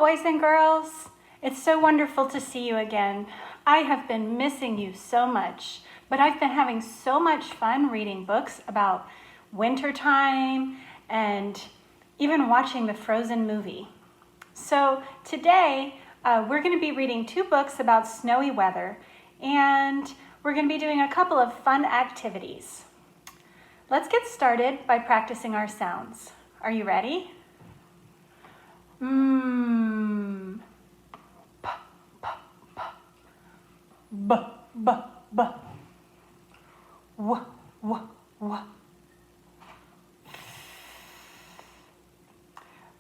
boys and girls. It's so wonderful to see you again. I have been missing you so much, but I've been having so much fun reading books about wintertime and even watching the Frozen movie. So today, we're going to be reading 2 books about snowy weather, and we're going to be doing a couple of fun activities. Let's get started by practicing our sounds. Are you ready? Mmm. P, p, p. B, b, b. W, w, w.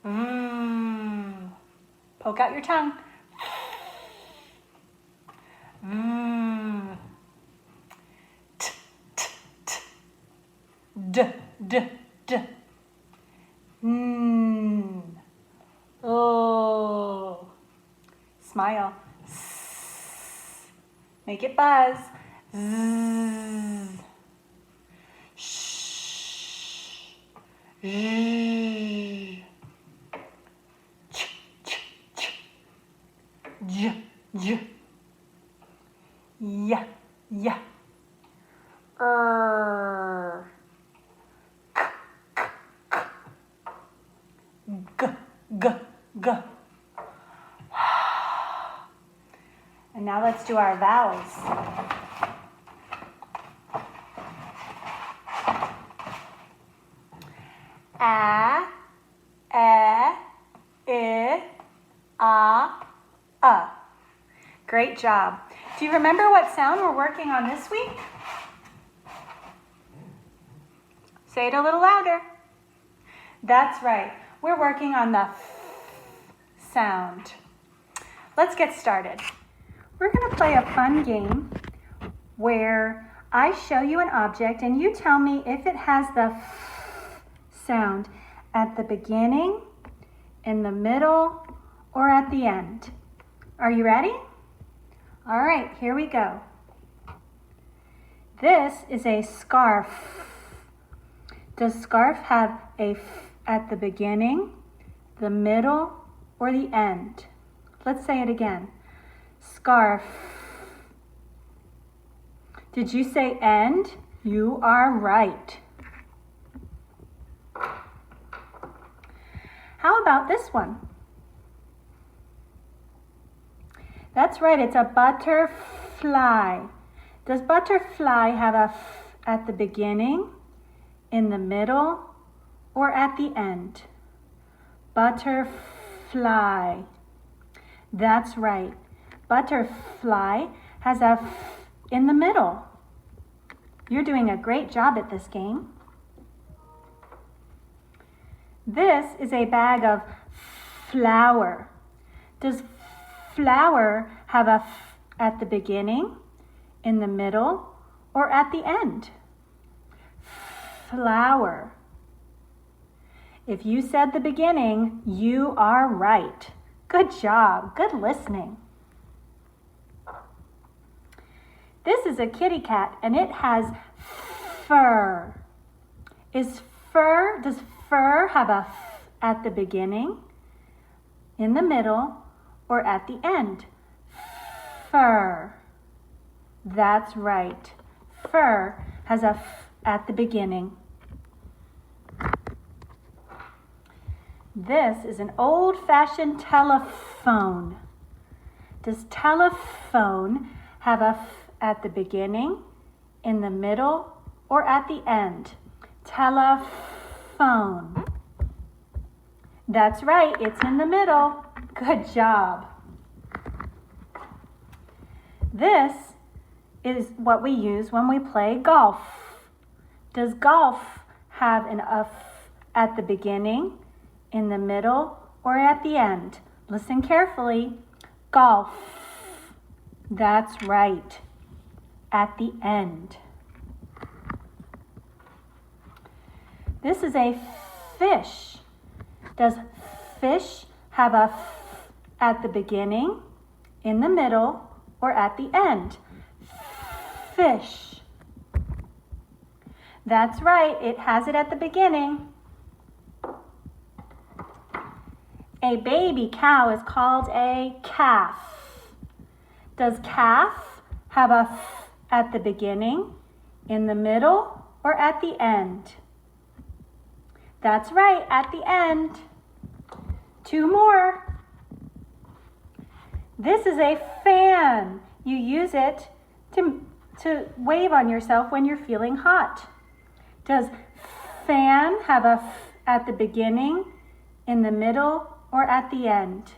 Mmm. Poke out your tongue. Mmm. T, t, t. D, d, d. Mmm. Oh. Smile. S. Make it buzz. Z. Shh. Z. Ch, ch, ch. J, j. Ya, ya. K, k, k. G, g, g. And now let's do our vowels. A, I, A. Great job. Do you remember what sound we're working on this week? Say it a little louder. That's right. We're working on the f sound. Let's get started. We're going to play a fun game where I show you an object and you tell me if it has the f sound at the beginning, in the middle, or at the end. Are you ready? All right, here we go. This is a scarf. Does scarf have a f at the beginning, the middle, or the end? Let's say it again. Scarf. Did you say end? You are right. How about this one? That's right, it's a butterfly. Does butterfly have a f at the beginning, in the middle, or at the end? Butterfly. That's right. Butterfly has a f in the middle. You're doing a great job at this game. This is a bag of flour. Does flour have a f at the beginning, in the middle, or at the end? Flour. If you said the beginning, you are right. Good job. Good listening. This is a kitty cat and it has fur. Does fur have a f at the beginning, in the middle, or at the end? Fur. That's right. Fur has a f at the beginning. This is an old-fashioned telephone. Does telephone have a f at the beginning, in the middle, or at the end? Telephone. That's right, it's in the middle. Good job. This is what we use when we play golf. Does golf have an F at the beginning, in the middle, or at the end? Listen carefully. Golf. That's right. At the end. This is a fish. Does fish have a f at the beginning, in the middle, or at the end? Fish. That's right, it has it at the beginning. A baby cow is called a calf. Does calf have a f at the beginning, in the middle, or at the end? That's right, at the end. 2 more. This is a fan. You use it to wave on yourself when you're feeling hot. Does fan have a f at the beginning, in the middle, or at the end?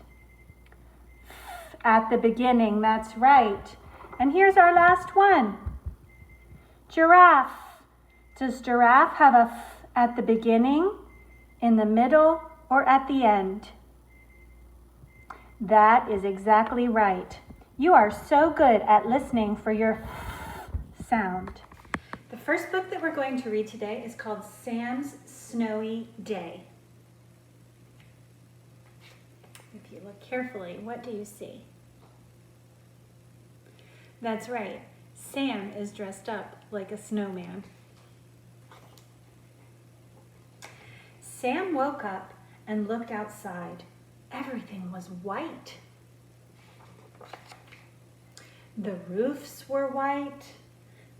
F at the beginning, that's right. And here's our last one. Giraffe. Does giraffe have a f at the beginning, in the middle, or at the end? That is exactly right. You are so good at listening for your f sound. The first book that we're going to read today is called Sam's Snowy Day. If you look carefully, what do you see? That's right. Sam is dressed up like a snowman. Sam woke up and looked outside. Everything was white. The roofs were white.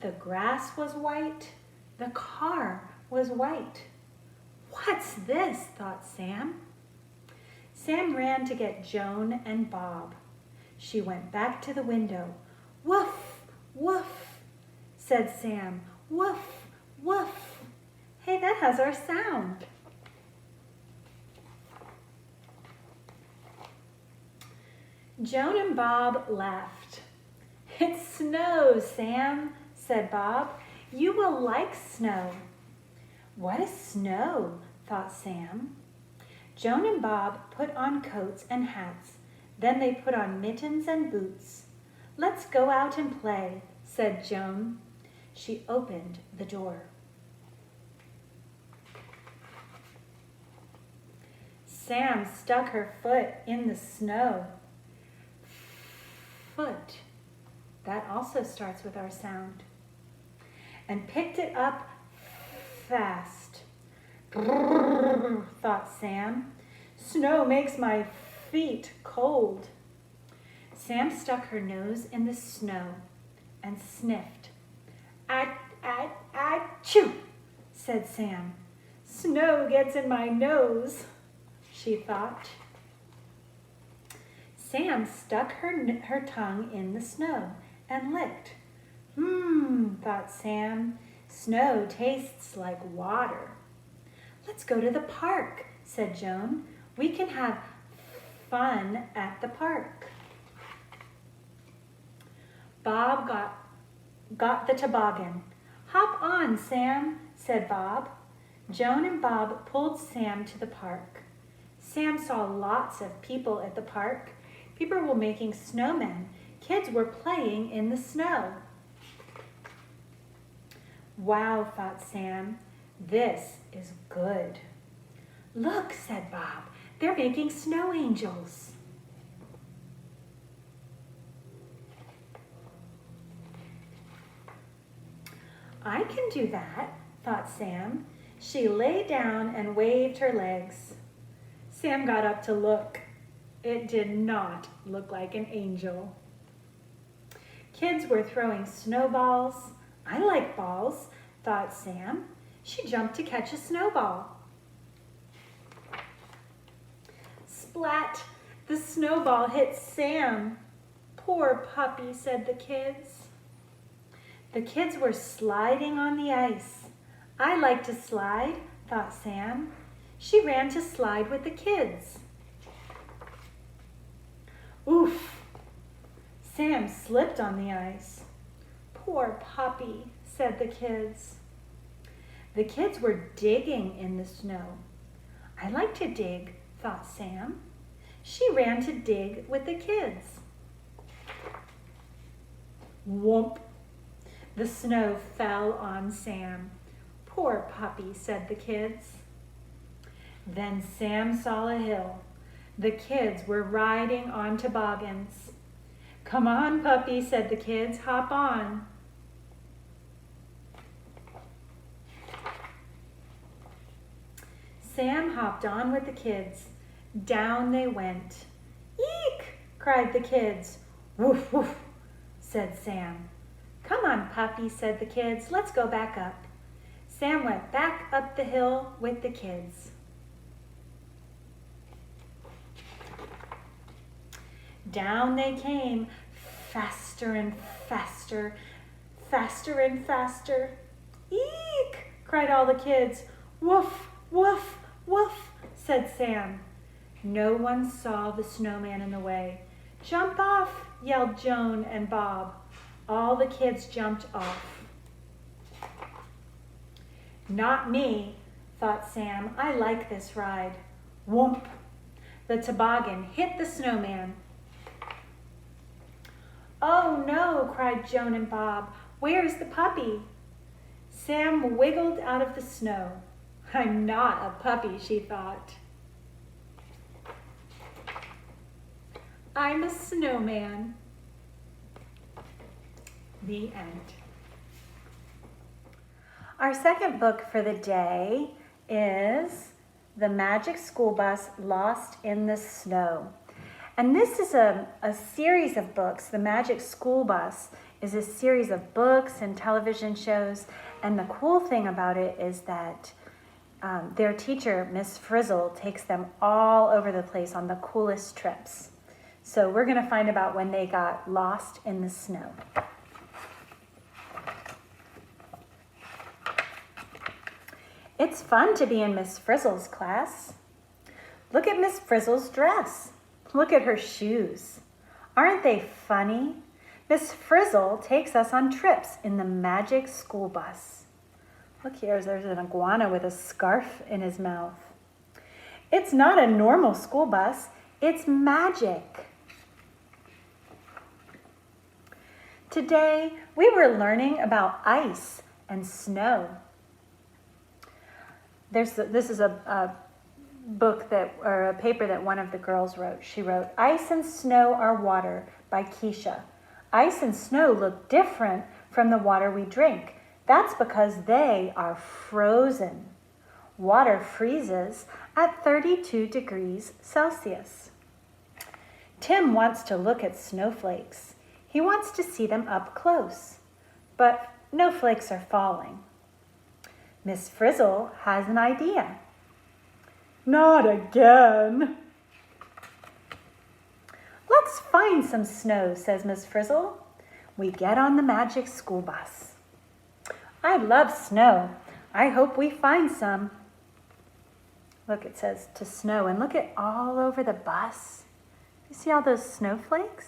The grass was white. The car was white. What's this? Thought Sam. Sam ran to get Joan and Bob. She went back to the window. Woof, woof, said Sam. Woof, woof. Hey, that has our sound. Joan and Bob laughed. It snows, Sam, said Bob. You will like snow. What is snow? Thought Sam. Joan and Bob put on coats and hats. Then they put on mittens and boots. Let's go out and play, said Joan. She opened the door. Sam stuck her foot in the snow. Foot. That also starts with our sound. And picked it up fast. Brrr, thought Sam. Snow makes my feet cold. Sam stuck her nose in the snow and sniffed. Achoo, said Sam. Snow gets in my nose, she thought. Sam stuck her tongue in the snow and licked. Thought Sam. Snow tastes like water. Let's go to the park, said Joan. We can have fun at the park. Bob got the toboggan. Hop on, Sam, said Bob. Joan and Bob pulled Sam to the park. Sam saw lots of people at the park. People were making snowmen. Kids were playing in the snow. Wow, thought Sam. This is good. Look, said Bob. They're making snow angels. I can do that, thought Sam. She lay down and waved her legs. Sam got up to look. It did not look like an angel. Kids were throwing snowballs. I like balls, thought Sam. She jumped to catch a snowball. Splat! The snowball hit Sam. Poor puppy, said the kids. The kids were sliding on the ice. I like to slide, thought Sam. She ran to slide with the kids. Oof! Sam slipped on the ice. Poor puppy, said the kids. The kids were digging in the snow. I like to dig, thought Sam. She ran to dig with the kids. Whoomp! The snow fell on Sam. Poor puppy, said the kids. Then Sam saw a hill. The kids were riding on toboggans. Come on, puppy, said the kids. Hop on. Sam hopped on with the kids. Down they went. Eek! Cried the kids. Woof, woof, said Sam. Come on, puppy, said the kids. Let's go back up. Sam went back up the hill with the kids. Down they came, faster and faster, faster and faster. Eek! Cried all the kids. Woof, woof, woof, said Sam. No one saw the snowman in the way. Jump off, yelled Joan and Bob. All the kids jumped off. Not me, thought Sam. I like this ride. Whoomp! The toboggan hit the snowman. Oh no, cried Joan and Bob. Where's the puppy? Sam wiggled out of the snow. I'm not a puppy, she thought. I'm a snowman. The end. Our second book for the day is The Magic School Bus Lost in the Snow. And this is a series of books. The Magic School Bus is a series of books and television shows. And the cool thing about it is that their teacher, Miss Frizzle, takes them all over the place on the coolest trips. So we're going to find about when they got lost in the snow. It's fun to be in Miss Frizzle's class. Look at Miss Frizzle's dress. Look at her shoes. Aren't they funny? Miss Frizzle takes us on trips in the Magic School Bus. Look here, there's an iguana with a scarf in his mouth. It's not a normal school bus, it's magic. Today, we were learning about ice and snow. This is a book or a paper that one of the girls wrote. She wrote, Ice and Snow Are Water by Keisha. Ice and snow look different from the water we drink. That's because they are frozen. Water freezes at 32 degrees Celsius. Tim wants to look at snowflakes. He wants to see them up close, but no flakes are falling. Miss Frizzle has an idea. Not again. Let's find some snow, says Miss Frizzle. We get on the Magic School Bus. I love snow. I hope we find some. Look, it says to snow, and look at all over the bus. You see all those snowflakes?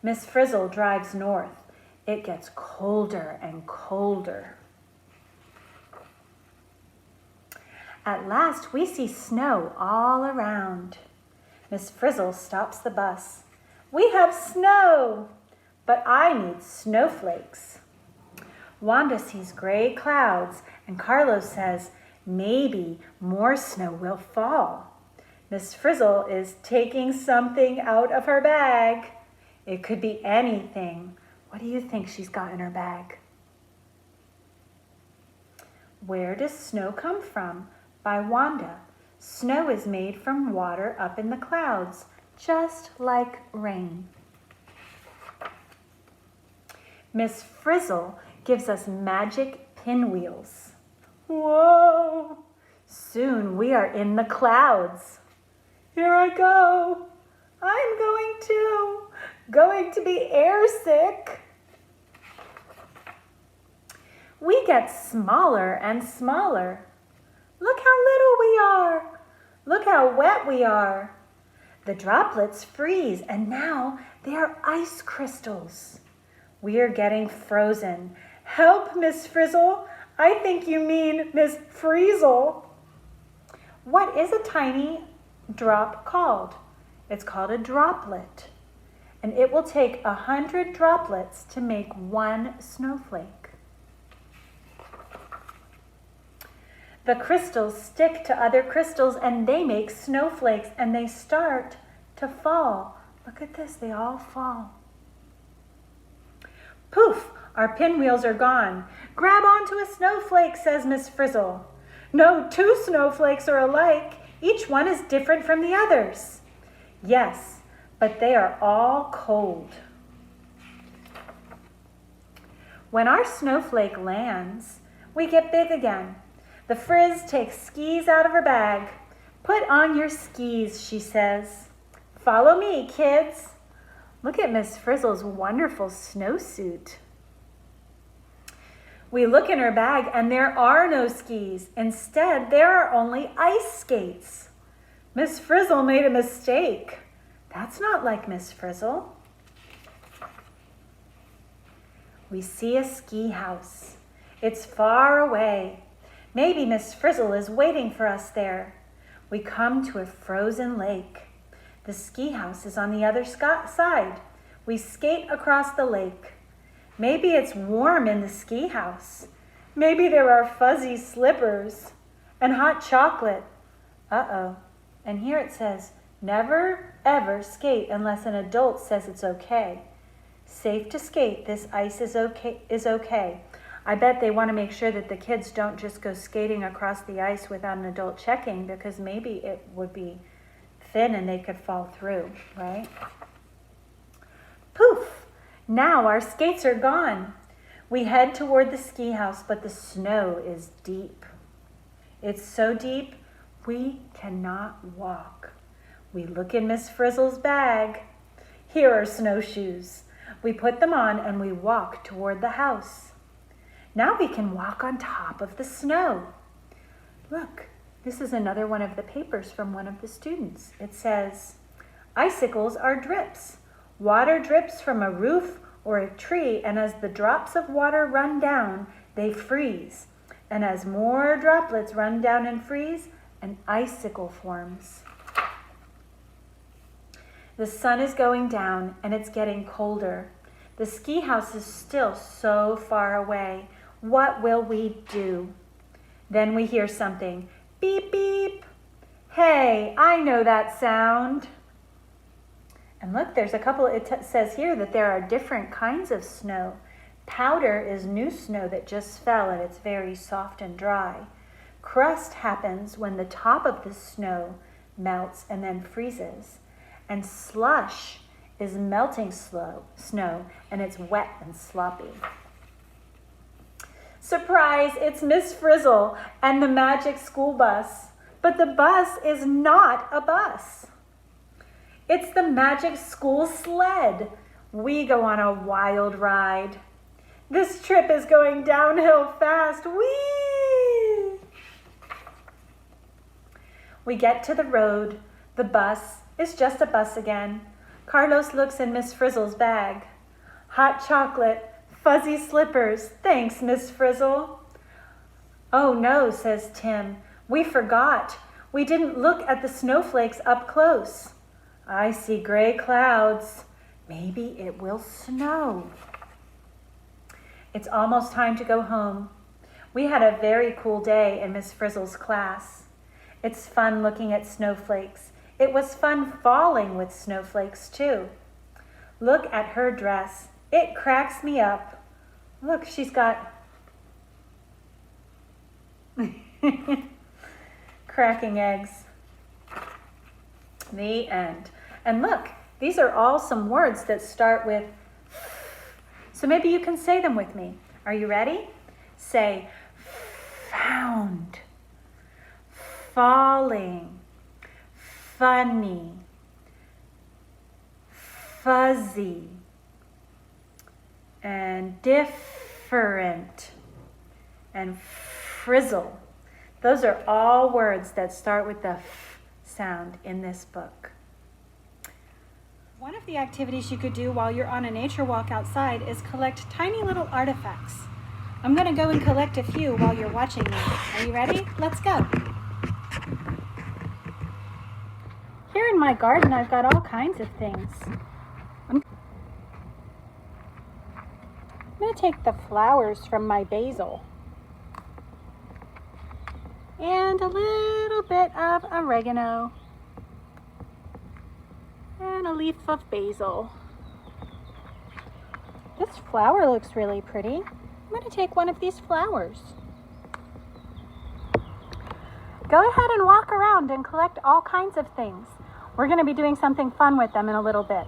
Miss Frizzle drives north. It gets colder and colder. At last, we see snow all around. Miss Frizzle stops the bus. We have snow, but I need snowflakes. Wanda sees gray clouds, and Carlos says, maybe more snow will fall. Miss Frizzle is taking something out of her bag. It could be anything. What do you think she's got in her bag? Where does snow come from? By Wanda. Snow is made from water up in the clouds, just like rain. Miss Frizzle gives us magic pinwheels. Whoa! Soon we are in the clouds. Here I go. I'm going too. Going to be airsick. We get smaller and smaller. Look how little we are. Look how wet we are. The droplets freeze, and now they are ice crystals. We are getting frozen. Help, Miss Frizzle. I think you mean Miss Frizzle. What is a tiny drop called? It's called a droplet. And it will take 100 droplets to make one snowflake. The crystals stick to other crystals and they make snowflakes and they start to fall. Look at this, they all fall. Poof, our pinwheels are gone. Grab onto a snowflake, says Miss Frizzle. No two snowflakes are alike. Each one is different from the others. Yes, but they are all cold. When our snowflake lands, we get big again. The Frizz takes skis out of her bag. Put on your skis, she says. Follow me, kids. Look at Miss Frizzle's wonderful snowsuit. We look in her bag and there are no skis. Instead, there are only ice skates. Miss Frizzle made a mistake. That's not like Miss Frizzle. We see a ski house. It's far away. Maybe Miss Frizzle is waiting for us there. We come to a frozen lake. The ski house is on the other side. We skate across the lake. Maybe it's warm in the ski house. Maybe there are fuzzy slippers and hot chocolate. Uh-oh. And here it says, never ever skate unless an adult says it's okay. Safe to skate, this ice is okay. I bet they want to make sure that the kids don't just go skating across the ice without an adult checking, because maybe it would be thin and they could fall through, right? Poof! Now our skates are gone. We head toward the ski house, but the snow is deep. It's so deep, we cannot walk. We look in Miss Frizzle's bag. Here are snowshoes. We put them on and we walk toward the house. Now we can walk on top of the snow. Look, this is another one of the papers from one of the students. It says, icicles are drips. Water drips from a roof or a tree, and as the drops of water run down, they freeze. And as more droplets run down and freeze, an icicle forms. The sun is going down and it's getting colder. The ski house is still so far away. What will we do? Then we hear something. Beep, beep. Hey, I know that sound. And look, there's a couple, it says here that there are different kinds of snow. Powder is new snow that just fell and it's very soft and dry. Crust happens when the top of the snow melts and then freezes. And slush is melting snow and it's wet and sloppy. Surprise, it's Miss Frizzle and the magic school bus. But the bus is not a bus. It's the magic school sled. We go on a wild ride. This trip is going downhill fast. Whee! We get to the road. The bus is just a bus again. Carlos looks in Miss Frizzle's bag. Hot chocolate, fuzzy slippers. Thanks, Miss Frizzle. Oh no, says Tim. We forgot. We didn't look at the snowflakes up close. I see gray clouds. Maybe it will snow. It's almost time to go home. We had a very cool day in Miss Frizzle's class. It's fun looking at snowflakes. It was fun falling with snowflakes too. Look at her dress. It cracks me up. Look, she's got cracking eggs. The end. And look, these are all some words that start with so maybe you can say them with me. Are you ready? Say found, falling, funny, fuzzy, and different, and frizzle. Those are all words that start with the f sound in this book. One of the activities you could do while you're on a nature walk outside is collect tiny little artifacts. I'm going to go and collect a few while you're watching me. Are you ready? Let's go. Here in my garden, I've got all kinds of things. I'm going to take the flowers from my basil and a little bit of oregano and a leaf of basil. This flower looks really pretty. I'm going to take one of these flowers. go ahead and walk around and collect all kinds of things. We're going to be doing something fun with them in a little bit.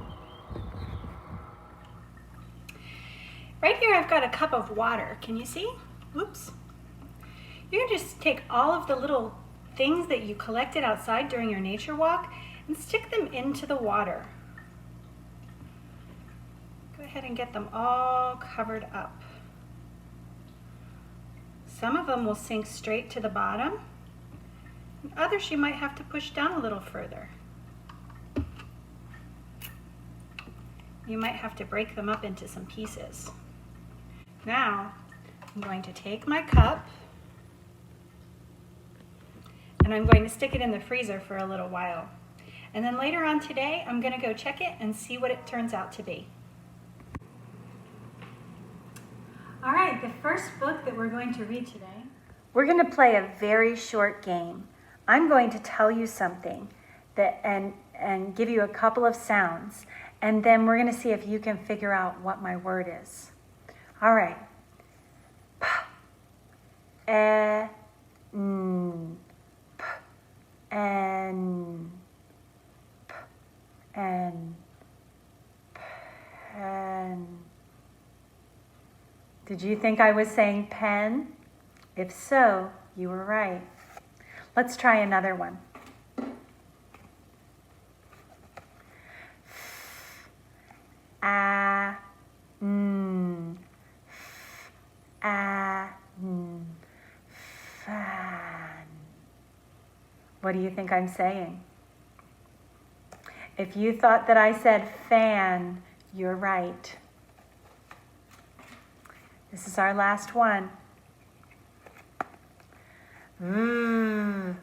Right here I've got a cup of water. Can you see? Whoops. You're going to just take all of the little things that you collected outside during your nature walk and stick them into the water. Go ahead and get them all covered up. Some of them will sink straight to the bottom, and others you might have to push down a little further. You might have to break them up into some pieces. Now, I'm going to take my cup and I'm going to stick it in the freezer for a little while. And then later on today, I'm going to go check it and see what it turns out to be. All right, the first book that we're going to read today, we're going to play a very short game. I'm going to tell you something and give you a couple of sounds, and then we're going to see if you can figure out what my word is. All right. P, e, n, p, n, p, n, pen. Did you think I was saying pen? If so, you were right. Let's try another one. A, n, a, n, fan. What do you think I'm saying? If you thought that I said fan, you're right. This is our last one. V,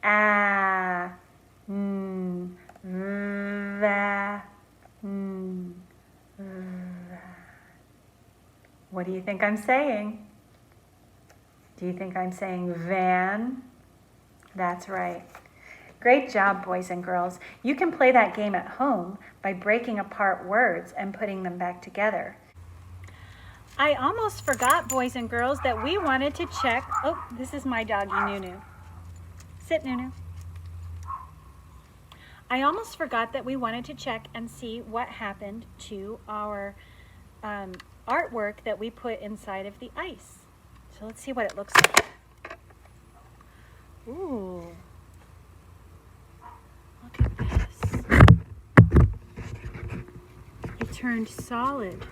a, n, va, n, va. What do you think I'm saying? Do you think I'm saying van? That's right. Great job, boys and girls. You can play that game at home by breaking apart words and putting them back together. I almost forgot, boys and girls, that we wanted to check. Oh, this is my doggy, Nunu. Sit, Nunu. I almost forgot that we wanted to check and see what happened to our artwork that we put inside of the ice. So let's see what it looks like. Ooh. Look at this. It turned solid.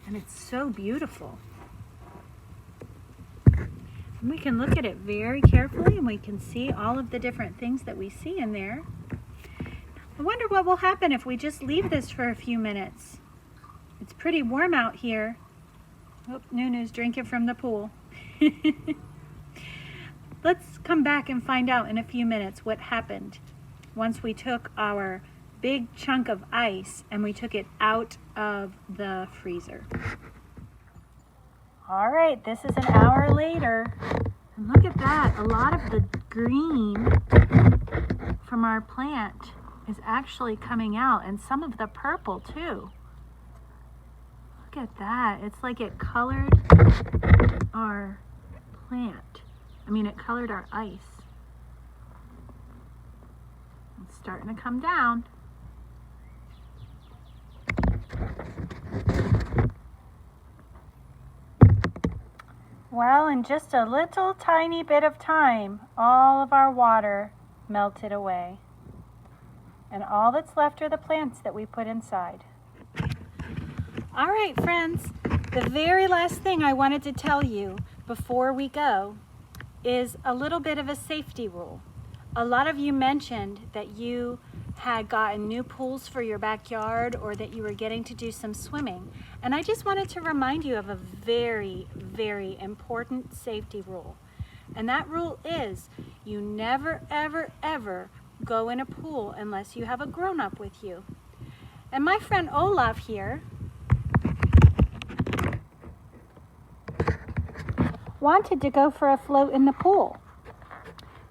And it's so beautiful. And we can look at it very carefully and we can see all of the different things that we see in there. I wonder what will happen if we just leave this for a few minutes. It's pretty warm out here. Oh, Nunu's drinking from the pool. Let's come back and find out in a few minutes what happened once we took our big chunk of ice and we took it out of the freezer. All right, this is an hour later. And look at that, a lot of the green from our plant is actually coming out, and some of the purple too. Look at that, it's like it colored our plant. It colored our ice. It's starting to come down. Well, in just a little tiny bit of time, all of our water melted away. And all that's left are the plants that we put inside. All right, friends, the very last thing I wanted to tell you before we go is a little bit of a safety rule. A lot of you mentioned that you had gotten new pools for your backyard or that you were getting to do some swimming. And I just wanted to remind you of a very, very important safety rule. And that rule is you never, ever, ever go in a pool unless you have a grown-up with you. And my friend Olaf here wanted to go for a float in the pool.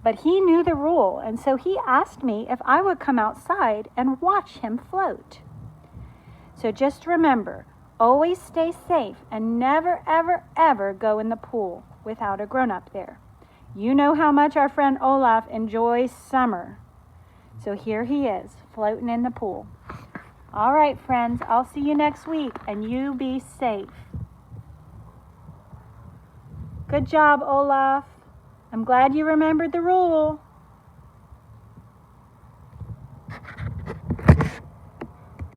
But he knew the rule, and so he asked me if I would come outside and watch him float. So just remember, always stay safe and never, ever, ever go in the pool without a grown-up there. You know how much our friend Olaf enjoys summer. So here he is, floating in the pool. All right, friends, I'll see you next week, and you be safe. Good job, Olaf. I'm glad you remembered the rule.